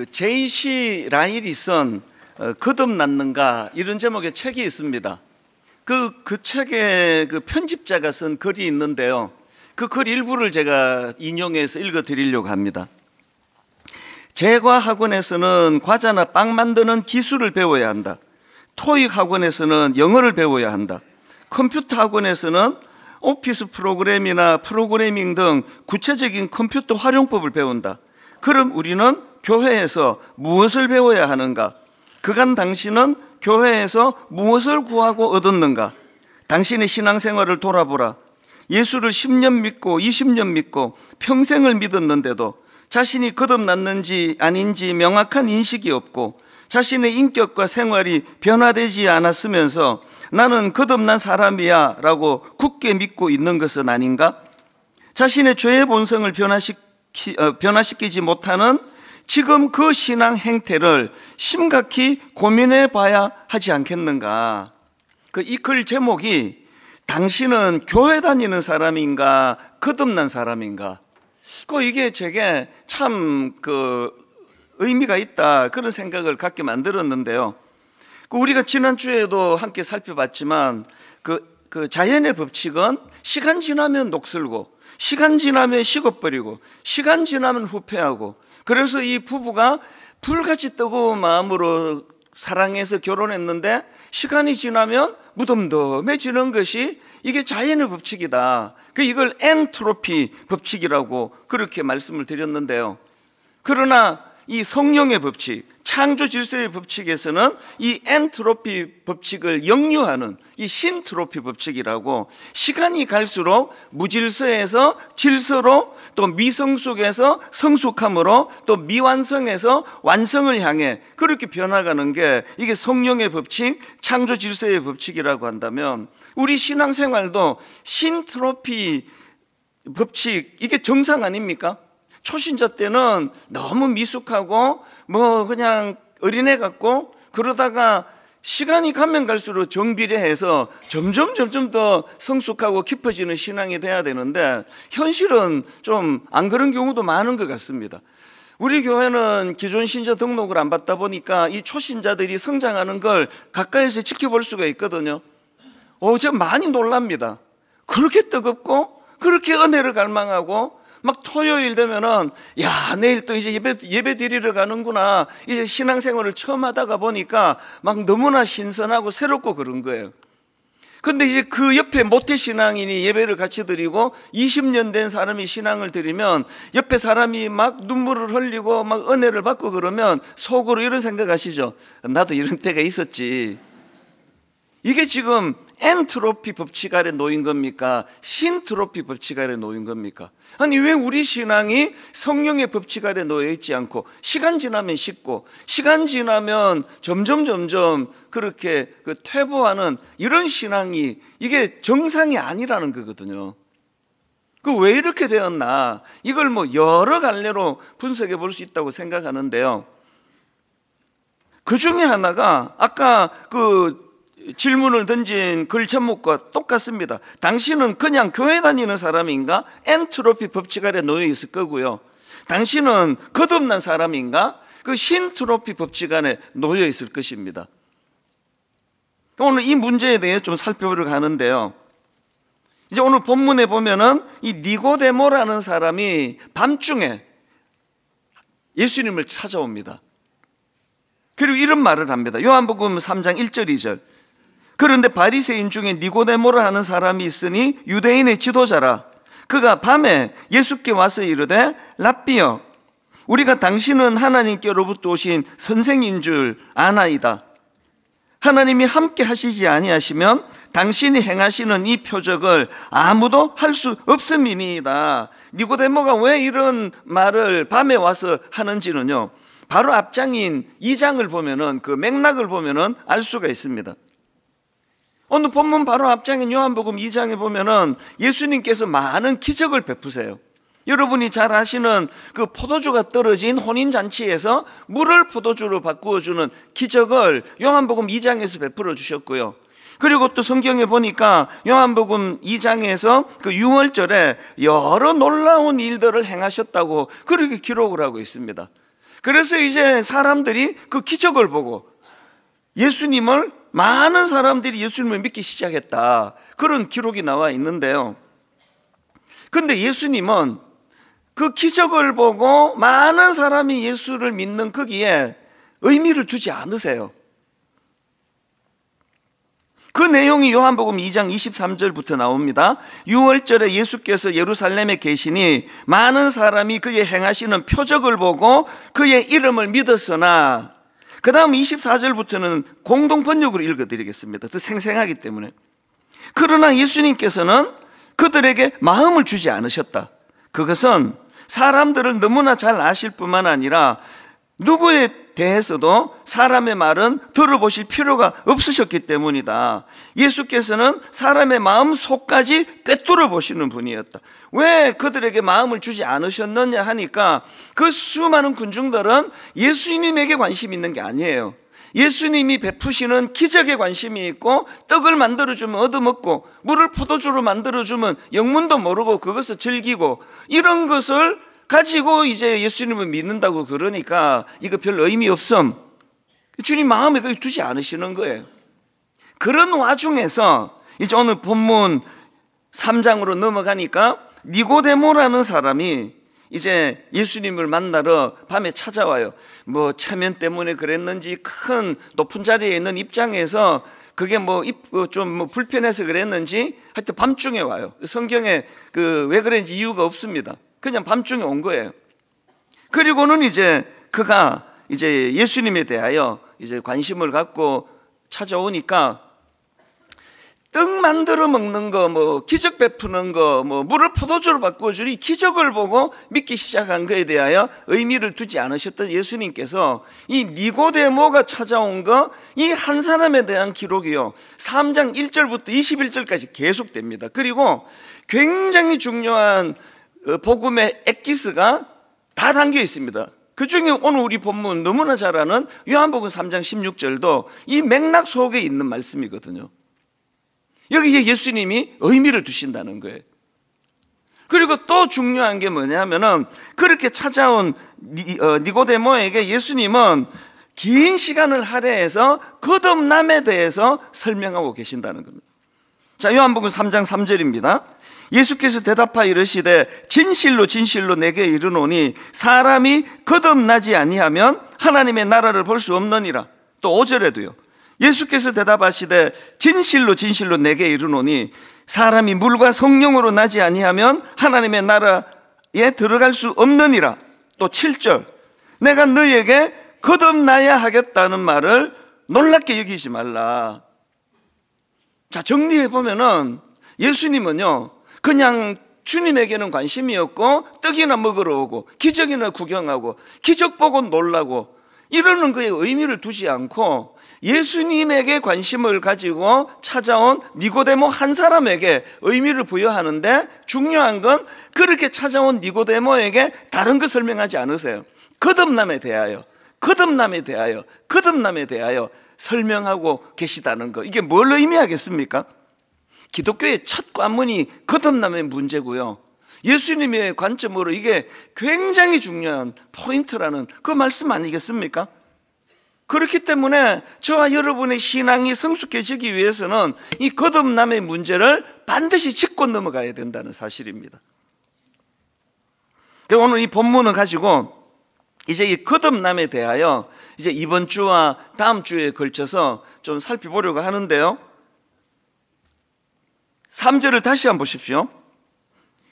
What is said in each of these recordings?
J.C. 라일이 쓴 거듭났는가 이런 제목의 책이 있습니다. 그 책의 편집자가 쓴 글이 있는데요. 그 글 일부를 제가 인용해서 읽어드리려고 합니다. 제과 학원에서는 과자나 빵 만드는 기술을 배워야 한다. 토익 학원에서는 영어를 배워야 한다. 컴퓨터 학원에서는 오피스 프로그램이나 프로그래밍 등 구체적인 컴퓨터 활용법을 배운다. 그럼 우리는 교회에서 무엇을 배워야 하는가? 그간 당신은 교회에서 무엇을 구하고 얻었는가? 당신의 신앙생활을 돌아보라. 예수를 10년 믿고 20년 믿고 평생을 믿었는데도 자신이 거듭났는지 아닌지 명확한 인식이 없고 자신의 인격과 생활이 변화되지 않았으면서 나는 거듭난 사람이야 라고 굳게 믿고 있는 것은 아닌가? 자신의 죄의 본성을 변화시키지 못하는 지금 그 신앙 행태를 심각히 고민해 봐야 하지 않겠는가? 이 글 제목이 당신은 교회 다니는 사람인가 거듭난 사람인가? 이게 제게 참 의미가 있다 그런 생각을 갖게 만들었는데요. 우리가 지난주에도 함께 살펴봤지만 자연의 법칙은 시간 지나면 녹슬고 시간 지나면 식어버리고 시간 지나면 후퇴하고, 그래서 이 부부가 불같이 뜨거운 마음으로 사랑해서 결혼했는데 시간이 지나면 무덤덤해지는 것이 이게 자연의 법칙이다. 이걸 엔트로피 법칙이라고 그렇게 말씀을 드렸는데요. 그러나 이 성령의 법칙, 창조 질서의 법칙에서는 이 엔트로피 법칙을 역류하는 이 신트로피 법칙이라고, 시간이 갈수록 무질서에서 질서로, 또 미성숙에서 성숙함으로, 또 미완성에서 완성을 향해 그렇게 변화가는 게 이게 성령의 법칙, 창조 질서의 법칙이라고 한다면, 우리 신앙생활도 신트로피 법칙, 이게 정상 아닙니까? 초신자 때는 너무 미숙하고 그냥 어린애 같고, 그러다가 시간이 가면 갈수록 정비례해서 점점 더 성숙하고 깊어지는 신앙이 돼야 되는데, 현실은 좀 안 그런 경우도 많은 것 같습니다. 우리 교회는 기존 신자 등록을 안 받다 보니까 이 초신자들이 성장하는 걸 가까이서 지켜볼 수가 있거든요. 제가 많이 놀랍니다. 그렇게 뜨겁고 그렇게 은혜를 갈망하고 막 토요일 되면은 내일 또 이제 예배 드리러 가는구나, 이제 신앙생활을 처음 하다가 보니까 막 너무나 신선하고 새롭고 그런 거예요. 근데 이제 그 옆에 모태신앙인이 예배를 같이 드리고 20년 된 사람이 신앙을 드리면 옆에 사람이 막 눈물을 흘리고 막 은혜를 받고 그러면 속으로 이런 생각하시죠. 나도 이런 때가 있었지. 이게 지금 엔트로피 법칙 아래 놓인 겁니까? 신트로피 법칙 아래 놓인 겁니까? 아니, 왜 우리 신앙이 성령의 법칙 아래 놓여 있지 않고 시간 지나면 식고 시간 지나면 점점 그렇게 퇴보하는 이런 신앙이, 이게 정상이 아니라는 거거든요. 왜 이렇게 되었나? 이걸 여러 갈래로 분석해 볼 수 있다고 생각하는데요. 그 중에 하나가 아까 질문을 던진 글 제목과 똑같습니다. 당신은 그냥 교회 다니는 사람인가? 엔트로피 법칙 아래 놓여 있을 거고요. 당신은 거듭난 사람인가? 신트로피 법칙 안에 놓여 있을 것입니다. 오늘 이 문제에 대해 좀 살펴보려고 하는데요. 이제 오늘 본문에 보면은 이 니고데모라는 사람이 밤중에 예수님을 찾아옵니다. 그리고 이런 말을 합니다. 요한복음 3장 1절 2절. 그런데 바리새인 중에 니고데모라 하는 사람이 있으니 유대인의 지도자라. 그가 밤에 예수께 와서 이르되 랍비여, 우리가 당신은 하나님께로부터 오신 선생인 줄 아나이다. 하나님이 함께 하시지 아니하시면 당신이 행하시는 이 표적을 아무도 할 수 없음이니이다. 니고데모가 왜 이런 말을 밤에 와서 하는지는요, 바로 앞장인 2장을 보면은, 그 맥락을 보면은 알 수가 있습니다. 오늘 본문 바로 앞장인 요한복음 2장에 보면은 예수님께서 많은 기적을 베푸세요. 여러분이 잘 아시는 포도주가 떨어진 혼인잔치에서 물을 포도주로 바꾸어주는 기적을 요한복음 2장에서 베풀어 주셨고요. 그리고 또 성경에 보니까 요한복음 2장에서 6월절에 여러 놀라운 일들을 행하셨다고 그렇게 기록을 하고 있습니다. 그래서 이제 사람들이 그 기적을 보고 많은 사람들이 예수님을 믿기 시작했다, 그런 기록이 나와 있는데요. 그런데 예수님은 그 기적을 보고 많은 사람이 예수를 믿는 거기에 의미를 두지 않으세요. 그 내용이 요한복음 2장 23절부터 나옵니다. 6월절에 예수께서 예루살렘에 계시니 많은 사람이 그의 행하시는 표적을 보고 그의 이름을 믿었으나, 그 다음 24절부터는 공동 번역으로 읽어드리겠습니다. 더 생생하기 때문에. 그러나 예수님께서는 그들에게 마음을 주지 않으셨다. 그것은 사람들을 너무나 잘 아실 뿐만 아니라 누구에 대해서도 사람의 말은 들어보실 필요가 없으셨기 때문이다. 예수께서는 사람의 마음 속까지 꿰뚫어 보시는 분이었다. 왜 그들에게 마음을 주지 않으셨느냐 하니까, 그 수많은 군중들은 예수님에게 관심이 있는 게 아니에요. 예수님이 베푸시는 기적에 관심이 있고, 떡을 만들어주면 얻어먹고 물을 포도주로 만들어주면 영문도 모르고 그것을 즐기고, 이런 것을 가지고 이제 예수님을 믿는다고 그러니까 이거 별 의미 없음. 주님 마음에 그걸 두지 않으시는 거예요. 그런 와중에서 이제 오늘 본문 3장으로 넘어가니까 니고데모라는 사람이 이제 예수님을 만나러 밤에 찾아와요. 뭐 체면 때문에 그랬는지 큰 높은 자리에 있는 입장에서 그게 좀 불편해서 그랬는지 하여튼 밤중에 와요. 성경에 왜 그랬는지 이유가 없습니다. 그냥 밤중에 온 거예요. 그리고는 이제 그가 이제 예수님에 대하여 이제 관심을 갖고 찾아오니까, 떡 만들어 먹는 거, 기적 베푸는 거, 물을 포도주로 바꾸어주니 기적을 보고 믿기 시작한 거에 대하여 의미를 두지 않으셨던 예수님께서 이 니고데모가 찾아온 거, 이 한 사람에 대한 기록이요 3장 1절부터 21절까지 계속됩니다. 그리고 굉장히 중요한 복음의 엑기스가 다 담겨 있습니다. 그 중에 오늘 우리 본문 너무나 잘 아는 요한복음 3장 16절도 이 맥락 속에 있는 말씀이거든요. 여기에 예수님이 의미를 두신다는 거예요. 그리고 또 중요한 게 뭐냐면은, 그렇게 찾아온 니고데모에게 예수님은 긴 시간을 할애해서 거듭남에 대해서 설명하고 계신다는 겁니다. 자, 요한복음 3장 3절입니다. 예수께서 대답하여 이르시되 진실로 진실로 내게 이르노니 사람이 거듭나지 아니하면 하나님의 나라를 볼 수 없느니라. 또 5절에도요. 예수께서 대답하시되 진실로 진실로 내게 이르노니 사람이 물과 성령으로 나지 아니하면 하나님의 나라에 들어갈 수 없느니라. 또 7절. 내가 너희에게 거듭나야 하겠다는 말을 놀랍게 여기지 말라. 자, 정리해 보면은 예수님은요 그냥 주님에게는 관심이 없고 떡이나 먹으러 오고 기적이나 구경하고 기적 보고 놀라고 이러는 거에 의미를 두지 않고, 예수님에게 관심을 가지고 찾아온 니고데모 한 사람에게 의미를 부여하는데, 중요한 건 그렇게 찾아온 니고데모에게 다른 거 설명하지 않으세요. 거듭남에 대하여 설명하고 계시다는 거. 이게 뭘 의미하겠습니까? 기독교의 첫 관문이 거듭남의 문제고요, 예수님의 관점으로 이게 굉장히 중요한 포인트라는 그 말씀 아니겠습니까? 그렇기 때문에 저와 여러분의 신앙이 성숙해지기 위해서는 이 거듭남의 문제를 반드시 짚고 넘어가야 된다는 사실입니다. 오늘 이 본문을 가지고 이제 이 거듭남에 대하여 이제 이번 주와 다음 주에 걸쳐서 좀 살펴보려고 하는데요, 3절을 다시 한번 보십시오.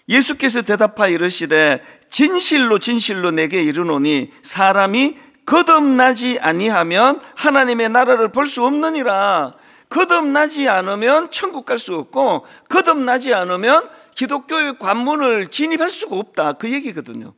예수께서 대답하여 이르시되 진실로 진실로 내게 이르노니 사람이 거듭나지 아니하면 하나님의 나라를 볼 수 없느니라. 거듭나지 않으면 천국 갈 수 없고, 거듭나지 않으면 기독교의 관문을 진입할 수가 없다, 그 얘기거든요.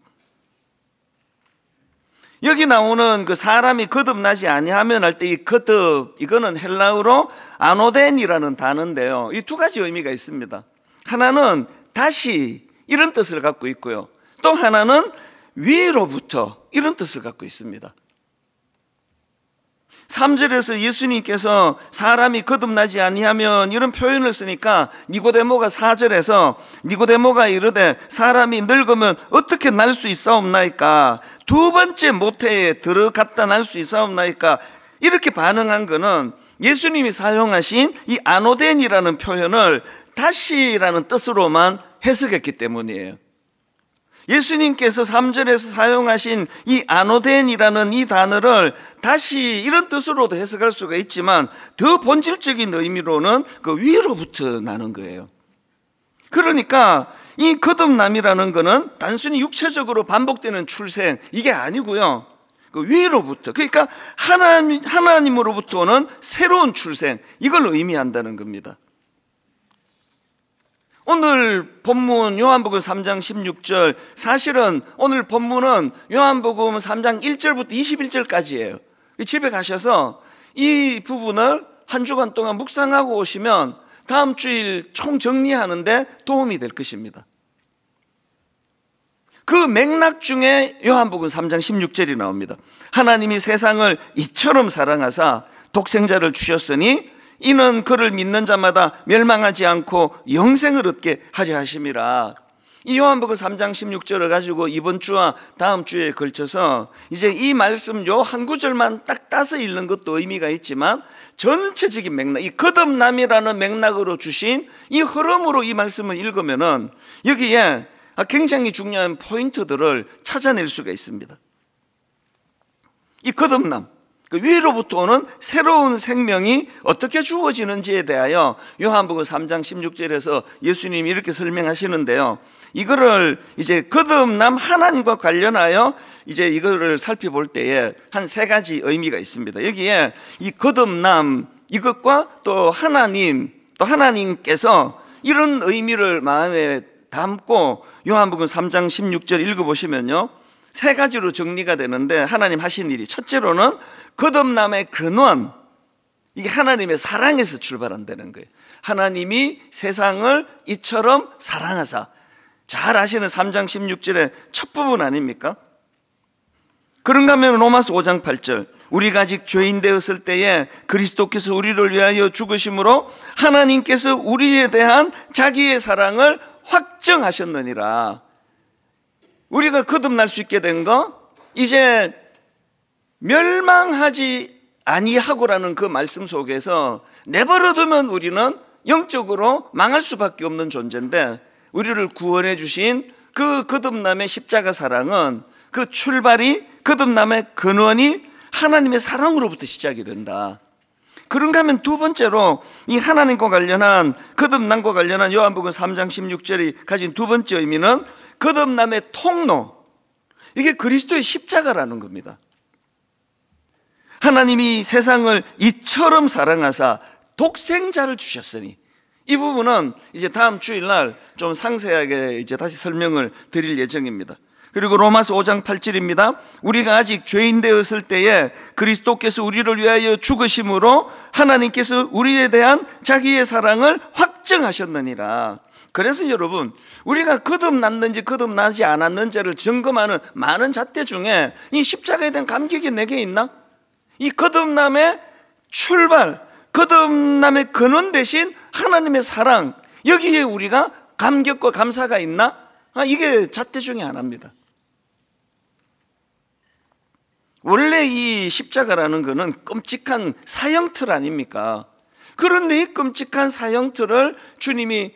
여기 나오는 그 사람이 거듭나지 아니하면 할 때 이 거듭, 이거는 헬라어로 아노덴이라는 단어인데요, 이 두 가지 의미가 있습니다. 하나는 다시 이런 뜻을 갖고 있고요, 또 하나는 위로부터 이런 뜻을 갖고 있습니다. 3절에서 예수님께서 사람이 거듭나지 아니하면 이런 표현을 쓰니까 니고데모가 4절에서 니고데모가 이르되 사람이 늙으면 어떻게 날 수 있사옵나이까? 두 번째 모태에 들어갔다 날 수 있사옵나이까? 이렇게 반응한 거는 예수님이 사용하신 이 아노덴이라는 표현을 다시라는 뜻으로만 해석했기 때문이에요. 예수님께서 3절에서 사용하신 이 아노덴이라는 이 단어를 다시 이런 뜻으로도 해석할 수가 있지만 더 본질적인 의미로는 그 위로부터 나는 거예요. 그러니까 이 거듭남이라는 거는 단순히 육체적으로 반복되는 출생 이게 아니고요. 그 위로부터, 그러니까 하나님으로부터 오는 새로운 출생, 이걸 의미한다는 겁니다. 오늘 본문 요한복음 3장 16절, 사실은 오늘 본문은 요한복음 3장 1절부터 21절까지예요. 집에 가셔서 이 부분을 한 주간 동안 묵상하고 오시면 다음 주일 총 정리하는데 도움이 될 것입니다. 그 맥락 중에 요한복음 3장 16절이 나옵니다. 하나님이 세상을 이처럼 사랑하사 독생자를 주셨으니 이는 그를 믿는 자마다 멸망하지 않고 영생을 얻게 하려 하심이라. 이 요한복음 3장 16절을 가지고 이번 주와 다음 주에 걸쳐서 이제 이 말씀 요 한 구절만 딱 따서 읽는 것도 의미가 있지만 전체적인 맥락, 이 거듭남이라는 맥락으로 주신 이 흐름으로 이 말씀을 읽으면은 여기에 굉장히 중요한 포인트들을 찾아낼 수가 있습니다. 이 거듭남, 그 위로부터 오는 새로운 생명이 어떻게 주어지는지에 대하여 요한복음 3장 16절에서 예수님이 이렇게 설명하시는데요. 이거를 이제 거듭남 하나님과 관련하여 이제 이거를 살펴볼 때에 한 세 가지 의미가 있습니다. 여기에 이 거듭남, 이것과 또 하나님, 또 하나님께서 이런 의미를 마음에 담고 요한복음 3장 16절 읽어보시면요, 세 가지로 정리가 되는데 하나님 하신 일이, 첫째로는 거듭남의 근원, 이게 하나님의 사랑에서 출발한다는 거예요. 하나님이 세상을 이처럼 사랑하사, 잘 아시는 3장 16절의 첫 부분 아닙니까? 그런가 하면 로마서 5장 8절, 우리가 아직 죄인 되었을 때에 그리스도께서 우리를 위하여 죽으심으로 하나님께서 우리에 대한 자기의 사랑을 확정하셨느니라. 우리가 거듭날 수 있게 된 거, 이제 멸망하지 아니하고라는 그 말씀 속에서 내버려두면 우리는 영적으로 망할 수밖에 없는 존재인데, 우리를 구원해 주신 그 거듭남의 십자가 사랑은 그 출발이, 거듭남의 근원이 하나님의 사랑으로부터 시작이 된다. 그런가 하면 두 번째로 이 하나님과 관련한, 거듭남과 관련한 요한복음 3장 16절이 가진 두 번째 의미는 거듭남의 통로, 이게 그리스도의 십자가라는 겁니다. 하나님이 세상을 이처럼 사랑하사 독생자를 주셨으니, 이 부분은 이제 다음 주일날 좀 상세하게 이제 다시 설명을 드릴 예정입니다. 그리고 로마서 5장 8절입니다. 우리가 아직 죄인 되었을 때에 그리스도께서 우리를 위하여 죽으심으로 하나님께서 우리에 대한 자기의 사랑을 확정하셨느니라. 그래서 여러분, 우리가 거듭났는지 거듭나지 않았는지를 점검하는 많은 잣대 중에 이 십자가에 대한 감격이 내게 있나? 이 거듭남의 출발, 거듭남의 근원 대신 하나님의 사랑, 여기에 우리가 감격과 감사가 있나? 이게 잣대 중에 하나입니다. 원래 이 십자가라는 것은 끔찍한 사형틀 아닙니까? 그런데 이 끔찍한 사형틀을 주님이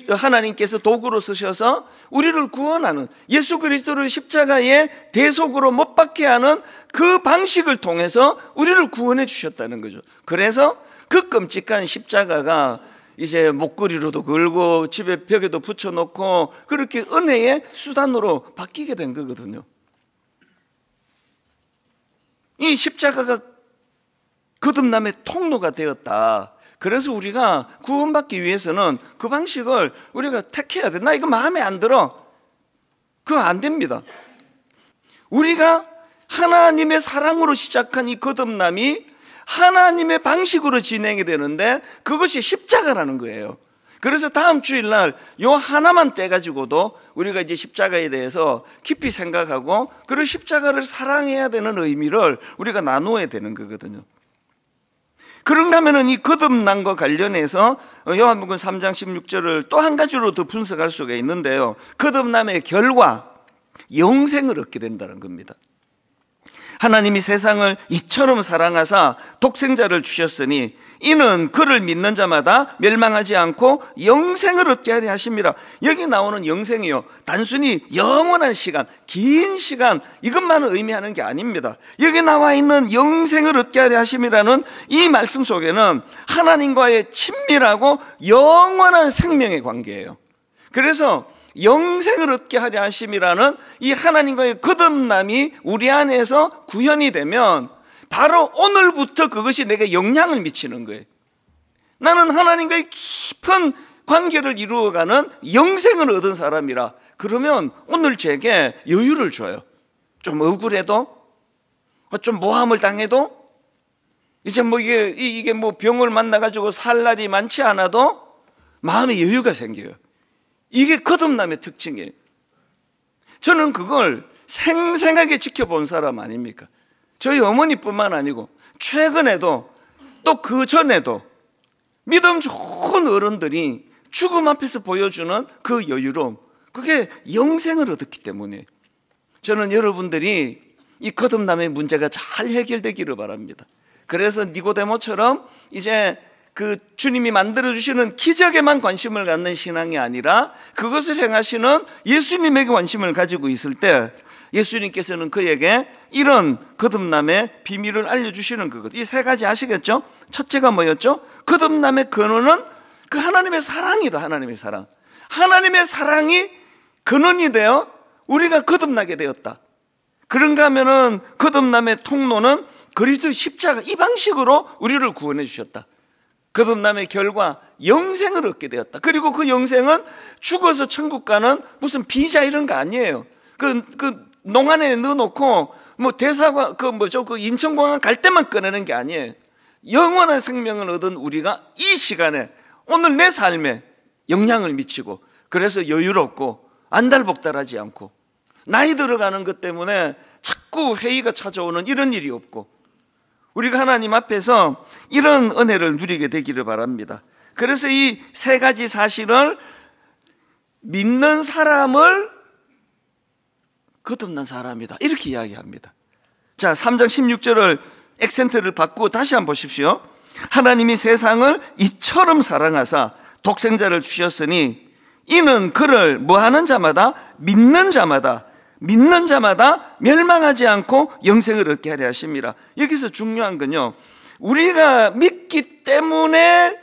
하나님께서 도구로 쓰셔서 우리를 구원하는, 예수 그리스도를 십자가에 대속으로 못 박게 하는 그 방식을 통해서 우리를 구원해 주셨다는 거죠. 그래서 그 끔찍한 십자가가 이제 목걸이로도 걸고 집에 벽에도 붙여놓고 그렇게 은혜의 수단으로 바뀌게 된 거거든요. 이 십자가가 거듭남의 통로가 되었다. 그래서 우리가 구원받기 위해서는 그 방식을 우리가 택해야 돼. 나 이거 마음에 안 들어. 그거 안 됩니다. 우리가 하나님의 사랑으로 시작한 이 거듭남이 하나님의 방식으로 진행이 되는데 그것이 십자가라는 거예요. 그래서 다음 주일날 요 하나만 떼가지고도 우리가 이제 십자가에 대해서 깊이 생각하고 그리고 십자가를 사랑해야 되는 의미를 우리가 나누어야 되는 거거든요. 그런가 하면은 이 거듭남과 관련해서 요한복음 3장 16절을 또 한 가지로 더 분석할 수가 있는데요. 거듭남의 결과, 영생을 얻게 된다는 겁니다. 하나님이 세상을 이처럼 사랑하사 독생자를 주셨으니 이는 그를 믿는 자마다 멸망하지 않고 영생을 얻게 하려 하심이라. 여기 나오는 영생이요, 단순히 영원한 시간, 긴 시간 이것만을 의미하는 게 아닙니다. 여기 나와 있는 영생을 얻게 하려 하심이라는 이 말씀 속에는 하나님과의 친밀하고 영원한 생명의 관계예요. 그래서 영생을 얻게 하려 하심이라는 이 하나님과의 거듭남이 우리 안에서 구현이 되면 바로 오늘부터 그것이 내게 영향을 미치는 거예요. 나는 하나님과의 깊은 관계를 이루어가는 영생을 얻은 사람이라. 그러면 오늘 제게 여유를 줘요. 좀 억울해도, 좀 모함을 당해도, 이제 뭐 이게 뭐 병을 만나가지고 살 날이 많지 않아도 마음에 여유가 생겨요. 이게 거듭남의 특징이에요. 저는 그걸 생생하게 지켜본 사람 아닙니까? 저희 어머니뿐만 아니고 최근에도 또 그 전에도 믿음 좋은 어른들이 죽음 앞에서 보여주는 그 여유로움, 그게 영생을 얻었기 때문에 저는 여러분들이 이 거듭남의 문제가 잘 해결되기를 바랍니다. 그래서 니고데모처럼 이제 그 주님이 만들어주시는 기적에만 관심을 갖는 신앙이 아니라 그것을 행하시는 예수님에게 관심을 가지고 있을 때 예수님께서는 그에게 이런 거듭남의 비밀을 알려주시는 거거든요. 이 세 가지 아시겠죠? 첫째가 뭐였죠? 거듭남의 근원은 그 하나님의 사랑이다. 하나님의 사랑. 하나님의 사랑이 근원이 되어 우리가 거듭나게 되었다. 그런가 하면은 거듭남의 통로는 그리스도의 십자가, 이 방식으로 우리를 구원해 주셨다. 거듭남의 결과 영생을 얻게 되었다. 그리고 그 영생은 죽어서 천국 가는 무슨 비자 이런 거 아니에요. 그 농안에 넣어놓고 뭐 대사관 그 인천공항 갈 때만 꺼내는 게 아니에요. 영원한 생명을 얻은 우리가 이 시간에 오늘 내 삶에 영향을 미치고, 그래서 여유롭고 안달복달하지 않고 나이 들어가는 것 때문에 자꾸 회의가 찾아오는 이런 일이 없고, 우리가 하나님 앞에서 이런 은혜를 누리게 되기를 바랍니다. 그래서 이 세 가지 사실을 믿는 사람을 거듭난 사람이다, 이렇게 이야기합니다. 자, 3장 16절을 액센트를 바꾸고 다시 한번 보십시오. 하나님이 세상을 이처럼 사랑하사 독생자를 주셨으니 이는 그를 뭐하는 자마다 믿는 자마다 멸망하지 않고 영생을 얻게 하려 하심이라. 여기서 중요한 건요, 우리가 믿기 때문에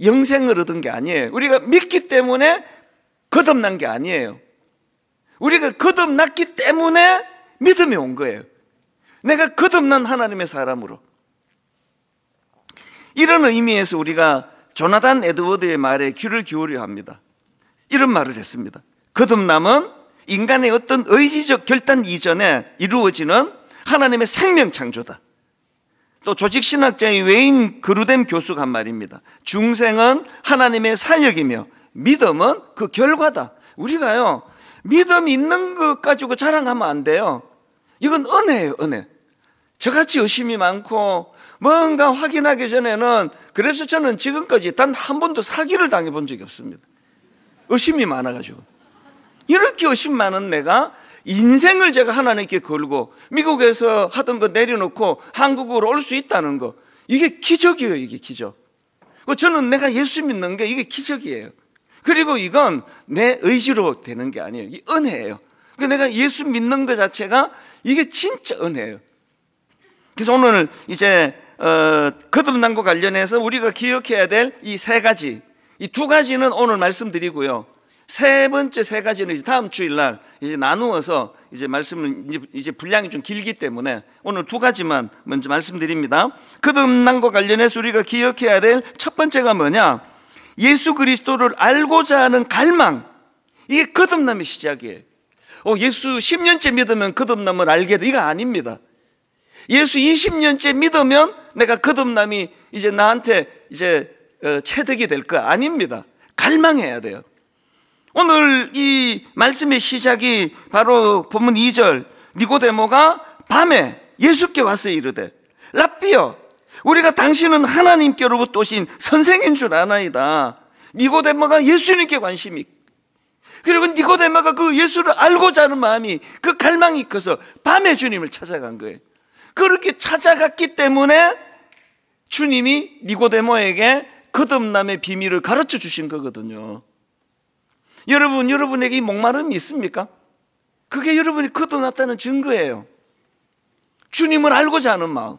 영생을 얻은 게 아니에요. 우리가 믿기 때문에 거듭난 게 아니에요. 우리가 거듭났기 때문에 믿음이 온 거예요. 내가 거듭난 하나님의 사람으로. 이런 의미에서 우리가 조나단 에드워드의 말에 귀를 기울여야 합니다. 이런 말을 했습니다. 거듭남은 인간의 어떤 의지적 결단 이전에 이루어지는 하나님의 생명 창조다. 또 조직신학자의 웨인 그루뎀 교수가 한 말입니다. 중생은 하나님의 사역이며 믿음은 그 결과다. 우리가요, 믿음 있는 것 가지고 자랑하면 안 돼요. 이건 은혜예요, 은혜. 저같이 의심이 많고 뭔가 확인하기 전에는, 그래서 저는 지금까지 단 한 번도 사기를 당해본 적이 없습니다. 의심이 많아가지고. 이렇게 의심 많은 내가 인생을 제가 하나님께 걸고 미국에서 하던 거 내려놓고 한국으로 올 수 있다는 거, 이게 기적이에요. 이게 기적. 저는 내가 예수 믿는 게 이게 기적이에요. 그리고 이건 내 의지로 되는 게 아니에요. 이 은혜예요. 내가 예수 믿는 것 자체가 이게 진짜 은혜예요. 그래서 오늘 이제 거듭남과 관련해서 우리가 기억해야 될 이 세 가지, 이 두 가지는 오늘 말씀드리고요. 세 번째 세 가지는 이제 다음 주일날 이제 나누어서 이제 말씀을 이제 분량이 좀 길기 때문에 오늘 두 가지만 먼저 말씀드립니다. 거듭남과 관련해서 우리가 기억해야 될 첫 번째가 뭐냐? 예수 그리스도를 알고자 하는 갈망. 이게 거듭남의 시작이에요. 예수 10년째 믿으면 거듭남을 알게 돼. 이거 아닙니다. 예수 20년째 믿으면 내가 거듭남이 이제 나한테 이제 체득이 될 거 아닙니다. 갈망해야 돼요. 오늘 이 말씀의 시작이 바로 본문 2절, 니고데모가 밤에 예수께 와서 이르되 랍비여, 우리가 당신은 하나님께로부터 오신 선생인 줄 아나이다. 니고데모가 예수님께 관심이, 그리고 니고데모가 그 예수를 알고자 하는 마음이, 그 갈망이 커서 밤에 주님을 찾아간 거예요. 그렇게 찾아갔기 때문에 주님이 니고데모에게 거듭남의 비밀을 가르쳐 주신 거거든요. 여러분에게 이 목마름이 있습니까? 그게 여러분이 거듭났다는 증거예요. 주님을 알고자 하는 마음,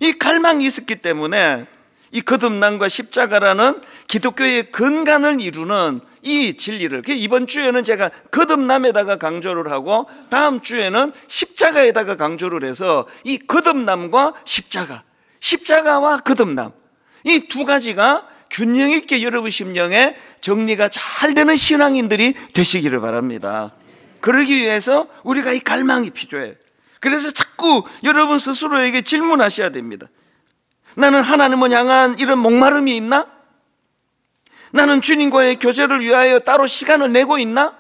이 갈망이 있었기 때문에 이 거듭남과 십자가라는 기독교의 근간을 이루는 이 진리를, 이번 주에는 제가 거듭남에다가 강조를 하고 다음 주에는 십자가에다가 강조를 해서 이 거듭남과 십자가, 십자가와 거듭남, 이 두 가지가 균형 있게 여러분 심령에 정리가 잘 되는 신앙인들이 되시기를 바랍니다. 그러기 위해서 우리가 이 갈망이 필요해요. 그래서 자꾸 여러분 스스로에게 질문하셔야 됩니다. 나는 하나님을 향한 이런 목마름이 있나? 나는 주님과의 교제를 위하여 따로 시간을 내고 있나?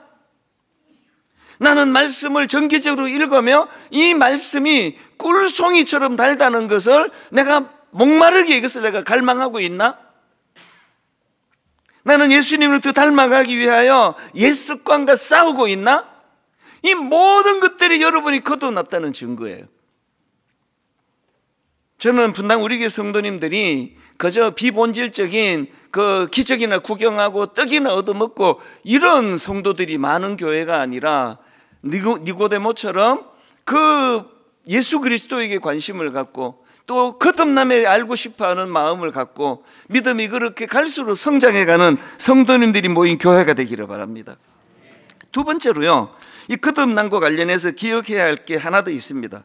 나는 말씀을 정기적으로 읽으며 이 말씀이 꿀송이처럼 달다는 것을 내가 목마르게 이것을 내가 갈망하고 있나? 나는 예수님을 더 닮아가기 위하여 옛 습관과 싸우고 있나? 이 모든 것들이 여러분이 거듭났다는 증거예요. 저는 분당 우리 교회 성도님들이 그저 비본질적인 그 기적이나 구경하고 떡이나 얻어먹고 이런 성도들이 많은 교회가 아니라 니고데모처럼 그 예수 그리스도에게 관심을 갖고 또 거듭남에 알고 싶어하는 마음을 갖고 믿음이 그렇게 갈수록 성장해가는 성도님들이 모인 교회가 되기를 바랍니다. 두 번째로요, 이 거듭남과 관련해서 기억해야 할 게 하나 더 있습니다.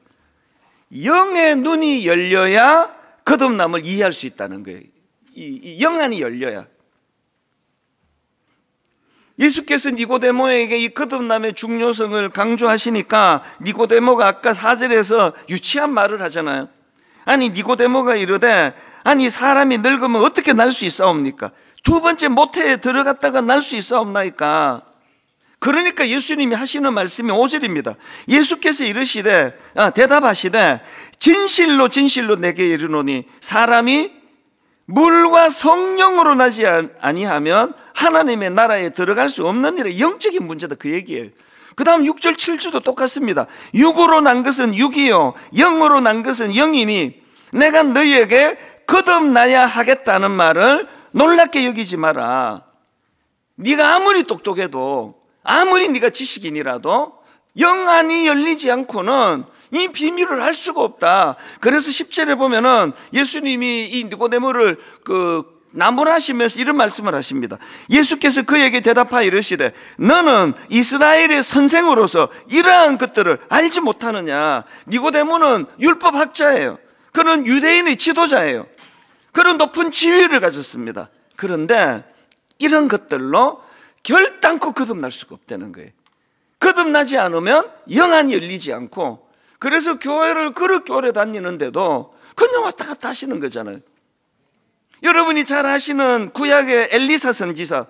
영의 눈이 열려야 거듭남을 이해할 수 있다는 거예요. 이 영안이 열려야. 예수께서 니고데모에게 이 거듭남의 중요성을 강조하시니까 니고데모가 아까 4절에서 유치한 말을 하잖아요. 아니 니고데모가 이르되 아니 사람이 늙으면 어떻게 날 수 있사옵니까? 두 번째 모태에 들어갔다가 날 수 있사옵나이까? 그러니까 예수님이 하시는 말씀이 5절입니다. 예수께서 이르시되 대답하시되 진실로 진실로 내게 이르노니 사람이 물과 성령으로 나지 아니하면 하나님의 나라에 들어갈 수 없는 일에 영적인 문제다, 그 얘기예요. 그 다음 6절 7절도 똑같습니다. 육으로 난 것은 육이요 영으로 난 것은 영이니 내가 너희에게 거듭나야 하겠다는 말을 놀랍게 여기지 마라. 네가 아무리 똑똑해도 아무리 네가 지식인이라도 영안이 열리지 않고는 이 비밀을 알 수가 없다. 그래서 10절에 보면은 예수님이 이 니고데모를 나무라시면서 이런 말씀을 하십니다. 예수께서 그에게 대답하여 이르시되 너는 이스라엘의 선생으로서 이러한 것들을 알지 못하느냐? 니고데모는 율법학자예요. 그는 유대인의 지도자예요. 그런 높은 지위를 가졌습니다. 그런데 이런 것들로 결단코 거듭날 수가 없다는 거예요. 거듭나지 않으면 영안이 열리지 않고, 그래서 교회를 그렇게 오래 다니는데도 그냥 왔다 갔다 하시는 거잖아요. 여러분이 잘 아시는 구약의 엘리사 선지자,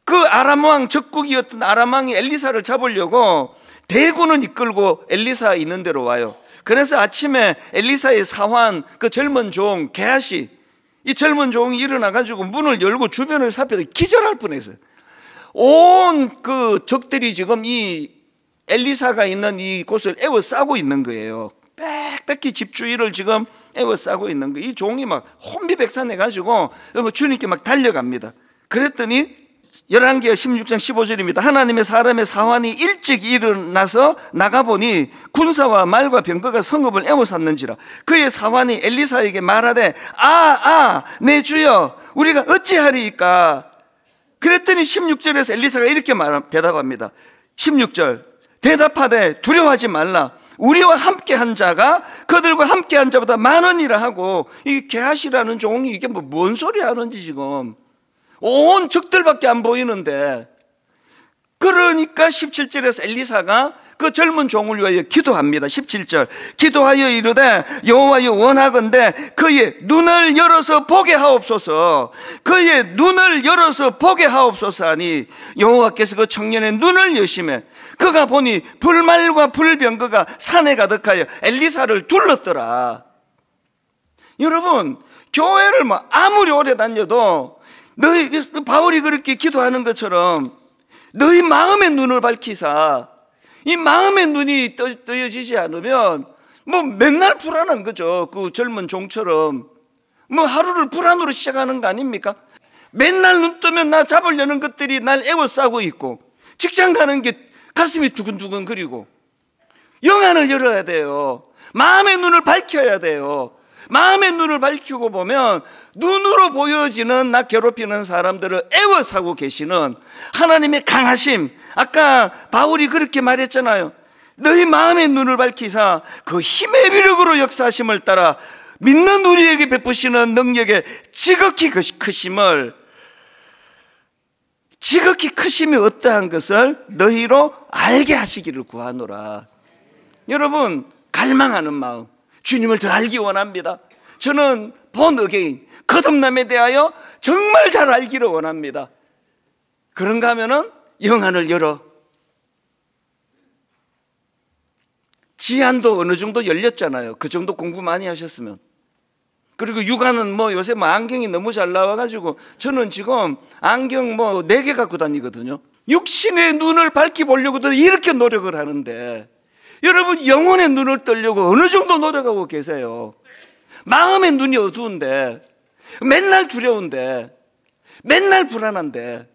그 아람왕 적국이었던 아람왕이 엘리사를 잡으려고 대군을 이끌고 엘리사 있는 데로 와요. 그래서 아침에 엘리사의 사환, 그 젊은 종 게하시, 이 젊은 종이 일어나가지고 문을 열고 주변을 살펴서 기절할 뻔했어요. 온 그 적들이 지금 이 엘리사가 있는 이곳을 에워싸고 있는 거예요. 빽빽히 집주위를 지금 에워싸고 있는 거예요. 이 종이 막 혼비백산해가지고 주님께 막 달려갑니다. 그랬더니 11개 16장 15절입니다. 하나님의 사람의 사환이 일찍 일어나서 나가보니 군사와 말과 병거가 성읍을 에워쌌는지라. 그의 사환이 엘리사에게 말하되 내 주여 우리가 어찌하리이까? 그랬더니 16절에서 엘리사가 이렇게 대답합니다. 16절 대답하되 두려워하지 말라. 우리와 함께한 자가 그들과 함께한 자보다 많으니라 하고, 이 게하시라는 종이 이게 뭔 소리 하는지 지금 온 적들밖에 안 보이는데, 그러니까 17절에서 엘리사가 그 젊은 종을 위하여 기도합니다. 17절 기도하여 이르되 여호와여 원하건대 그의 눈을 열어서 보게 하옵소서. 그의 눈을 열어서 보게 하옵소서 하니 여호와께서 그 청년의 눈을 여시매 그가 보니 불말과 불병거가 산에 가득하여 엘리사를 둘렀더라. 여러분, 교회를 뭐 아무리 오래 다녀도 너희 바울이 그렇게 기도하는 것처럼 너희 마음의 눈을 밝히사, 이 마음의 눈이 떠여지지 않으면 뭐 맨날 불안한 거죠. 그 젊은 종처럼 뭐 하루를 불안으로 시작하는 거 아닙니까? 맨날 눈 뜨면 나 잡으려는 것들이 날 에워싸고 있고, 직장 가는 게 가슴이 두근두근 거리고. 영안을 열어야 돼요. 마음의 눈을 밝혀야 돼요. 마음의 눈을 밝히고 보면 눈으로 보여지는 나 괴롭히는 사람들을 애워싸고 계시는 하나님의 강하심, 아까 바울이 그렇게 말했잖아요. 너희 마음의 눈을 밝히사 그 힘의 위력으로 역사하심을 따라 믿는 우리에게 베푸시는 능력의 지극히 크심을, 지극히 크심이 어떠한 것을 너희로 알게 하시기를 구하노라. 여러분, 갈망하는 마음, 주님을 더 알기 원합니다. 저는 본 어게인, 거듭남에 대하여 정말 잘 알기를 원합니다. 그런가 하면은 영안을 열어. 지안도 어느 정도 열렸잖아요. 그 정도 공부 많이 하셨으면. 그리고 육아는 뭐 요새 뭐 안경이 너무 잘 나와가지고 저는 지금 안경 뭐 4개 갖고 다니거든요. 육신의 눈을 밝히 보려고도 이렇게 노력을 하는데, 여러분 영혼의 눈을 뜨려고 어느 정도 노력하고 계세요? 마음의 눈이 어두운데, 맨날 두려운데, 맨날 불안한데,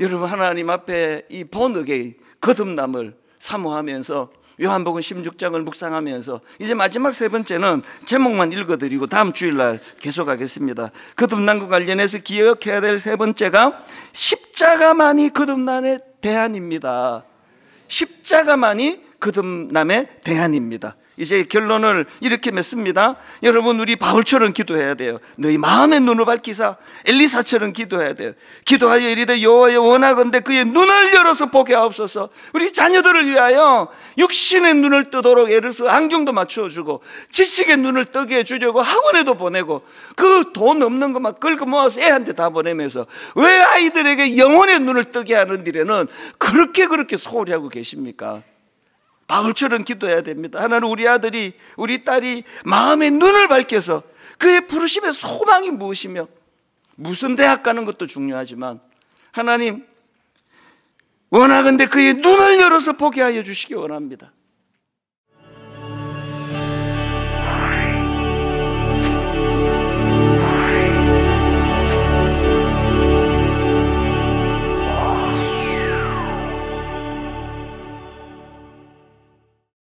여러분 하나님 앞에 이 본 어게인, 거듭남을 사모하면서 요한복음 16장을 묵상하면서 이제 마지막 3번째는 제목만 읽어드리고 다음 주일날 계속하겠습니다. 거듭남과 관련해서 기억해야 될 3번째가 십자가만이 거듭남의 대안입니다. 십자가만이 거듭남의 대안입니다. 이제 결론을 이렇게 맺습니다. 여러분, 우리 바울처럼 기도해야 돼요. 너희 마음의 눈을 밝히사 엘리사처럼 기도해야 돼요. 기도하여 이르되 여호와여 원하건대 그의 눈을 열어서 보게 하옵소서. 우리 자녀들을 위하여 육신의 눈을 뜨도록 예를 들어서 안경도 맞추어주고 지식의 눈을 뜨게 해주려고 학원에도 보내고 그 돈 없는 것만 끌고 모아서 애한테 다 보내면서 왜 아이들에게 영혼의 눈을 뜨게 하는 일에는 그렇게 소홀히 하고 계십니까? 바울처럼 기도해야 됩니다. 하나는 우리 아들이, 우리 딸이 마음의 눈을 밝혀서 그의 부르심의 소망이 무엇이며 무슨 대학 가는 것도 중요하지만 하나님 원하건대 그의 눈을 열어서 보게 하여 주시기 원합니다.